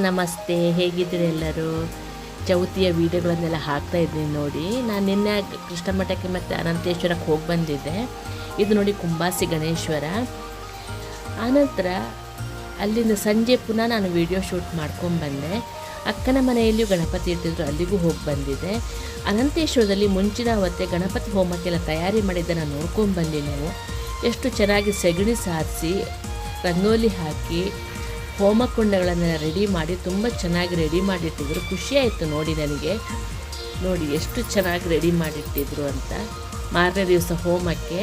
ನಮಸ್ತೆ, ಹೇಗಿದ್ದೀರಿ ಎಲ್ಲರೂ? ಚೌತಿಯ ವೀಡಿಯೋಗಳನ್ನೆಲ್ಲ ಹಾಕ್ತಾಯಿದ್ದೀನಿ ನೋಡಿ. ನಾನು ನಿನ್ನೆ ಕೃಷ್ಣ ಮಠಕ್ಕೆ ಮತ್ತು ಅನಂತೇಶ್ವರಕ್ಕೆ ಹೋಗಿ ಬಂದಿದ್ದೆ. ಇದು ನೋಡಿ ಕುಂಬಾಸಿ ಗಣೇಶ್ವರ. ಆನಂತರ ಅಲ್ಲಿಂದ ಸಂಜೆ ಪುನಃ ನಾನು ವಿಡಿಯೋ ಶೂಟ್ ಮಾಡ್ಕೊಂಡ್ಬಂದೆ. ಅಕ್ಕನ ಮನೆಯಲ್ಲಿಯೂ ಗಣಪತಿ ಇಟ್ಟಿದ್ರು, ಅಲ್ಲಿಗೂ ಹೋಗಿ ಬಂದಿದ್ದೆ. ಅನಂತೇಶ್ವರದಲ್ಲಿ ಮುಂಚಿನ ಅವತ್ತೇ ಗಣಪತಿ ಹೋಮಕ್ಕೆಲ್ಲ ತಯಾರಿ ಮಾಡಿದ್ದನ್ನು ನೋಡ್ಕೊಂಡ್ಬಂದು ನೀವು. ಎಷ್ಟು ಚೆನ್ನಾಗಿ ಸೆಗಣಿ ಸಾರಿಸಿ ರಂಗೋಲಿ ಹಾಕಿ ಹೋಮಕುಂಡಗಳನ್ನು ರೆಡಿ ಮಾಡಿ ತುಂಬ ಚೆನ್ನಾಗಿ ರೆಡಿ ಮಾಡಿಟ್ಟಿದ್ರು. ಖುಷಿಯಾಯಿತು ನೋಡಿ ನನಗೆ. ನೋಡಿ ಎಷ್ಟು ಚೆನ್ನಾಗಿ ರೆಡಿ ಮಾಡಿಟ್ಟಿದ್ರು ಅಂತ. ಮಾರನೇ ದಿವಸ ಹೋಮಕ್ಕೆ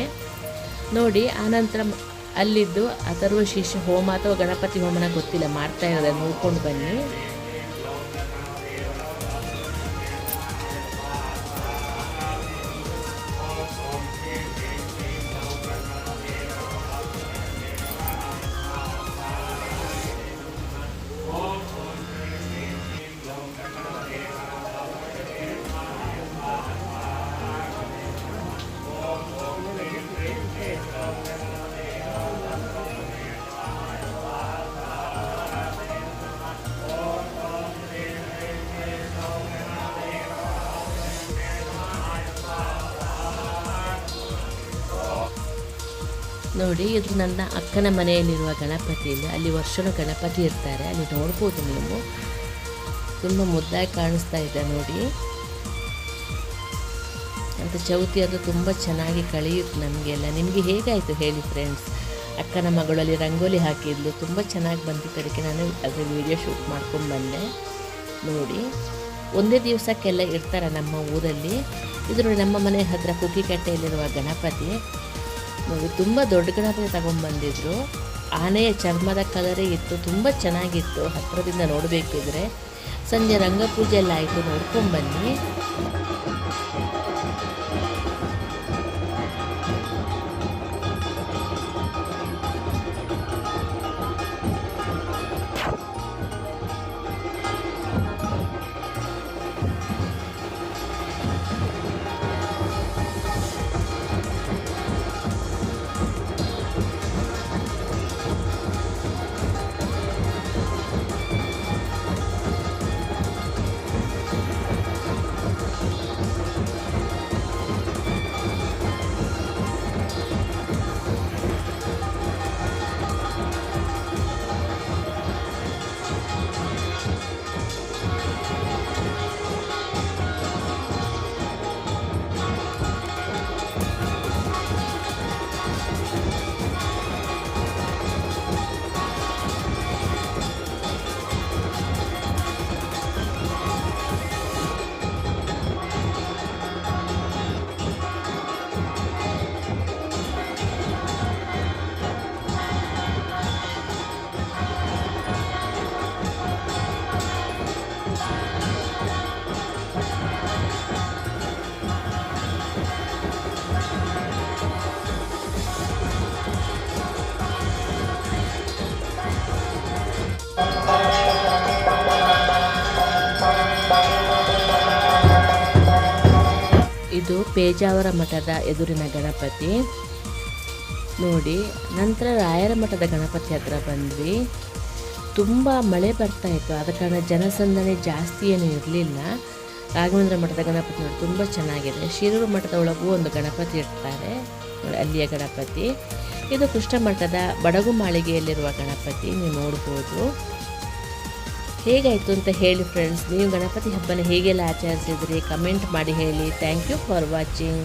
ನೋಡಿ. ಆನಂತರ ಅಲ್ಲಿದ್ದು ಅಥರ್ವ ಶೀರ್ಷ ಹೋಮ ಅಥವಾ ಗಣಪತಿ ಹೋಮನ ಗೊತ್ತಿಲ್ಲ, ಮಾಡ್ತಾ ಇರೋದನ್ನು ನೋಡ್ಕೊಂಡು ಬನ್ನಿ. ನೋಡಿ, ಇದು ನನ್ನ ಅಕ್ಕನ ಮನೆಯಲ್ಲಿರುವ ಗಣಪತಿ. ಅಲ್ಲಿ ವರ್ಷನೂ ಗಣಪತಿ ಇರ್ತಾರೆ, ಅಲ್ಲಿ ನೋಡ್ಬೋದು ನೀವು. ತುಂಬ ಮುದ್ದಾಗಿ ಕಾಣಿಸ್ತಾ ಇದೆ ನೋಡಿ. ಅಂತ ಚೌತಿ ಅದು ತುಂಬ ಚೆನ್ನಾಗಿ ಕಳೆಯುತ್ತೆ ನಮಗೆಲ್ಲ. ನಿಮಗೆ ಹೇಗಾಯಿತು ಹೇಳಿ ಫ್ರೆಂಡ್ಸ್? ಅಕ್ಕನ ಮಗಳಲ್ಲಿ ರಂಗೋಲಿ ಹಾಕಿದ್ಲು, ತುಂಬ ಚೆನ್ನಾಗಿ ಬಂದಿತ್ತು. ಅದಕ್ಕೆ ನಾನು ಅದರ ವೀಡಿಯೋ ಶೂಟ್ ಮಾಡ್ಕೊಂಡು ಬಂದೆ ನೋಡಿ. ಒಂದೇ ದಿವಸಕ್ಕೆಲ್ಲ ಇರ್ತಾರೆ ನಮ್ಮ ಊರಲ್ಲಿ. ಇದು ನಮ್ಮ ಮನೆ ಹತ್ತಿರ ಕುಕ್ಕಿಕಟ್ಟೆಯಲ್ಲಿರುವ ಗಣಪತಿ ನೋಡಿ. ತುಂಬ ದೊಡ್ಡ ಗಣಪತಿ ತಗೊಂಡ್ಬಂದಿದ್ರು. ಆನೆಯ ಚರ್ಮದ ಕಲರೇ ಇತ್ತು, ತುಂಬ ಚೆನ್ನಾಗಿತ್ತು. ಹತ್ತಿರದಿಂದ ನೋಡಬೇಕಿದ್ರೆ ಸಂಜೆ ರಂಗಪೂಜೆ ಎಲ್ಲ ಆಯಿತು, ನೋಡ್ಕೊಂಡ್ಬನ್ನಿ. ಇದು ಪೇಜಾವರ ಮಠದ ಎದುರಿನ ಗಣಪತಿ ನೋಡಿ. ನಂತರ ರಾಯರ ಮಠದ ಗಣಪತಿ ಹತ್ರ ಬಂದ್ವಿ. ತುಂಬ ಮಳೆ ಬರ್ತಾಯಿತ್ತು, ಆದ ಕಾರಣ ಜನಸಂದಣಿ ಜಾಸ್ತಿ ಏನೂ ಇರಲಿಲ್ಲ. ರಾಘವೇಂದ್ರ ಮಠದ ಗಣಪತಿ ನೋಡಿ ತುಂಬ ಚೆನ್ನಾಗಿದೆ. ಶಿರೂರು ಮಠದ ಒಳಗೂ ಒಂದು ಗಣಪತಿ ಇರ್ತಾರೆ ನೋಡಿ, ಅಲ್ಲಿಯ ಗಣಪತಿ. ಇದು ಕೃಷ್ಣ ಮಠದ ಬಡಗು ಮಾಳಿಗೆಯಲ್ಲಿರುವ ಗಣಪತಿ, ನೀವು ನೋಡ್ಬೋದು. ಹೇಗಾಯಿತು ಅಂತ ಹೇಳಿ ಫ್ರೆಂಡ್ಸ್. ನೀವು ಗಣಪತಿ ಹಬ್ಬನ ಹೇಗೆಲ್ಲ ಆಚರಿಸಿದ್ರಿ ಕಮೆಂಟ್ ಮಾಡಿ ಹೇಳಿ. Thank you for watching.